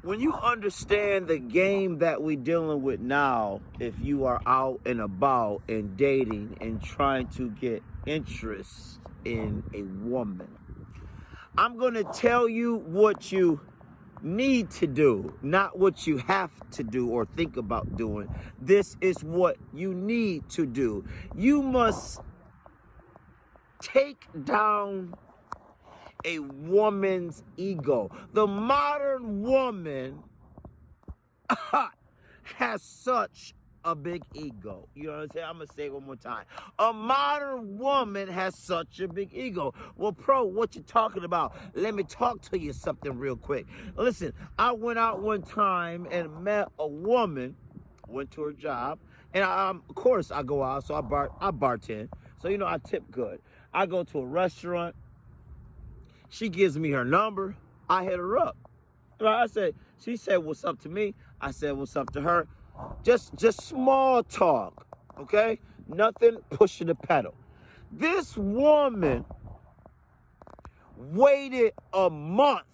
when you understand the game that we're dealing with now, if you are out and about and dating and trying to get interest in a woman, I'm going to tell you what you need to do, not what you have to do or think about doing. This is what you need to do. You must take down a woman's ego. The modern woman has such a big ego. You know what I'm saying? I'm going to say it one more time. A modern woman has such a big ego. Well, pro, what you talking about? Let me talk to you something real quick. Listen, I went out one time and met a woman, went to her job, and of course I go out, so I bartend. So, you know, I tip good. I go to a restaurant. She gives me her number. I hit her up. She said, what's up to me? I said, what's up to her? Just small talk, okay? Nothing pushing the pedal. This woman waited a month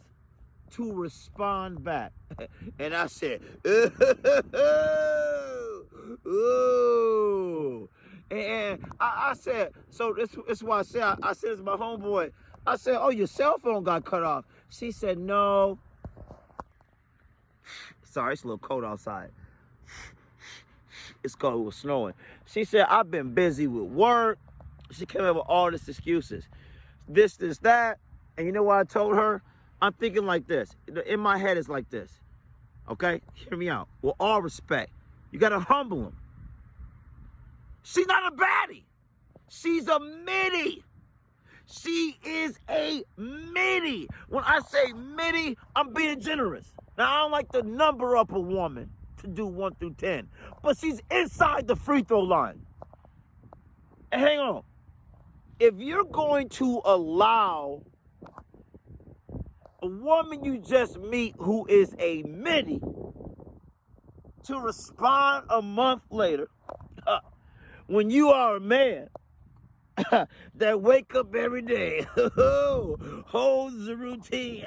to respond back. And I said, ooh. And I said, so this is why I said, I said to my homeboy, I said, oh, your cell phone got cut off. She said, no. Sorry, it's a little cold outside. It's cold, it was snowing. She said, I've been busy with work. She came up with all these excuses. This, that. And you know what I told her? I'm thinking like this. In my head, it's like this. Okay? Hear me out. With all respect, you got to humble him. She's not a baddie. She's a midi. She is a midi. When I say midi, I'm being generous. Now, I don't like to number up a woman to do 1 through 10, but she's inside the free throw line. And hang on. If you're going to allow a woman you just meet who is a midi to respond a month later, when you are a man that wake up every day, holds the routine,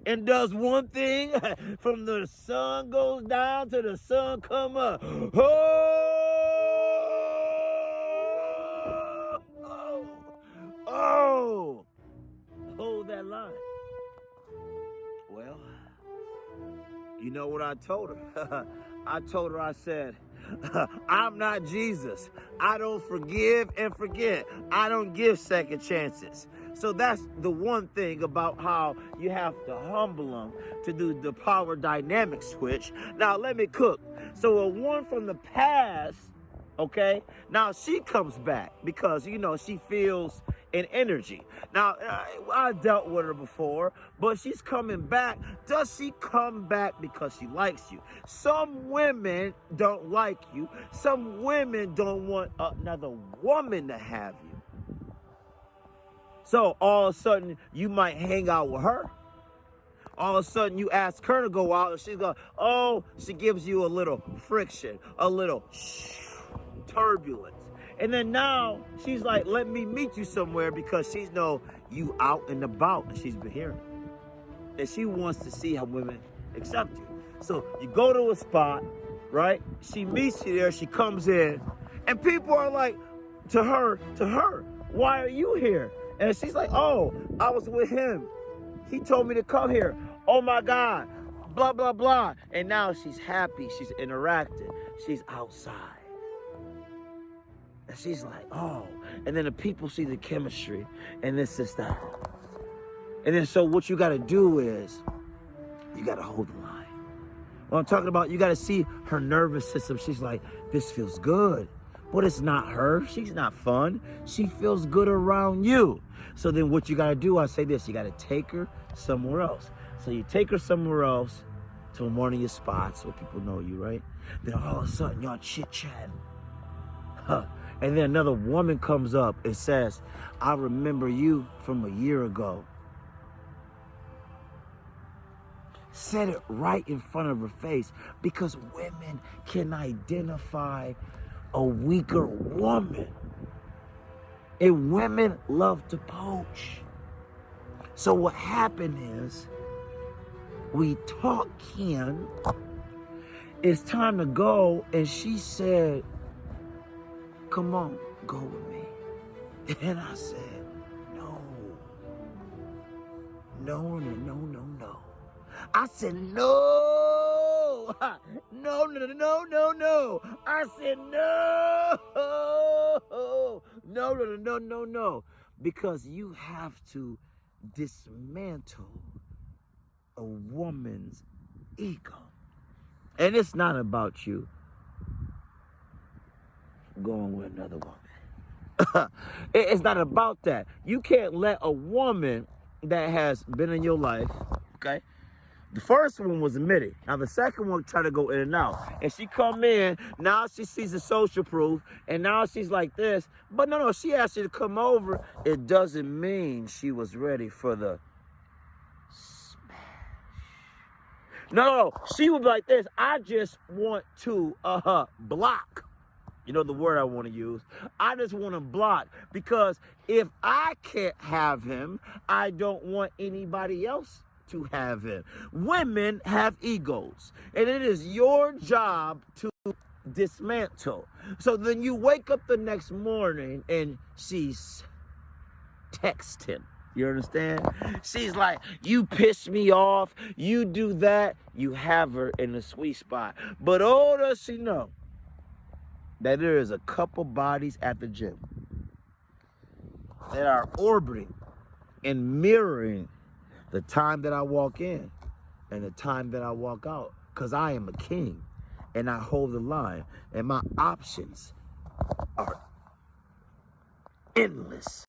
and does one thing from the sun goes down to the sun come up. Hold that line. Well, you know what I told her? I said, I'm not Jesus. I don't forgive and forget. I don't give second chances. So that's the one thing about how you have to humble them to do the power dynamic switch. Now, let me cook. So a one from the past, okay, now she comes back because, you know, she feels an energy. Now, I dealt with her before, but she's coming back. Does she come back because she likes you? Some women don't like you. Some women don't want another woman to have you. So all of a sudden, you might hang out with her. All of a sudden, you ask her to go out, and she's going, oh, she gives you a little friction, a little turbulence. And then now she's like, let me meet you somewhere because she's know you out and about and she's been hearing it. And she wants to see how women accept you. So you go to a spot, right? She meets you there. She comes in and people are like, to her, why are you here? And she's like, oh, I was with him. He told me to come here. Oh my God, blah, blah, blah. And now she's happy. She's interacting. She's outside. And she's like, oh. And then the people see the chemistry. And this is that. And then so what you got to do is, you got to hold the line. What I'm talking about, you got to see her nervous system. She's like, this feels good. But it's not her. She's not fun. She feels good around you. So then what you got to do, I say this, you got to take her somewhere else. So you take her somewhere else to one of your spots where people know you, right? Then all of a sudden, y'all chit-chatting. And then another woman comes up and says, I remember you from a year ago. Said it right in front of her face because women can identify a weaker woman. And women love to poach. So what happened is We talking. It's time to go. And she said, come on, go with me. And I said, no. No, no, no, no, no. I said, no. No, no, no, no, no. I said, no. No, no, no, no, no, no. Because you have to dismantle a woman's ego. And it's not about you going with another woman. It's not about that. You can't let a woman that has been in your life, okay? The first one was admitted. Now the second one tried to go in and out. And she come in, now she sees the social proof, and now she's like this. But no, she asked you to come over. It doesn't mean she was ready for the smash. No, she would be like this. I just want to block. You know the word I want to use. I just want to block, because if I can't have him, I don't want anybody else to have him. Women have egos, and it is your job to dismantle. So then you wake up the next morning and she's texting. You understand? She's like, you piss me off, you do that. You have her in the sweet spot. But oh, does she know that there is a couple bodies at the gym that are orbiting and mirroring the time that I walk in and the time that I walk out. Because I am a king and I hold the line, and my options are endless.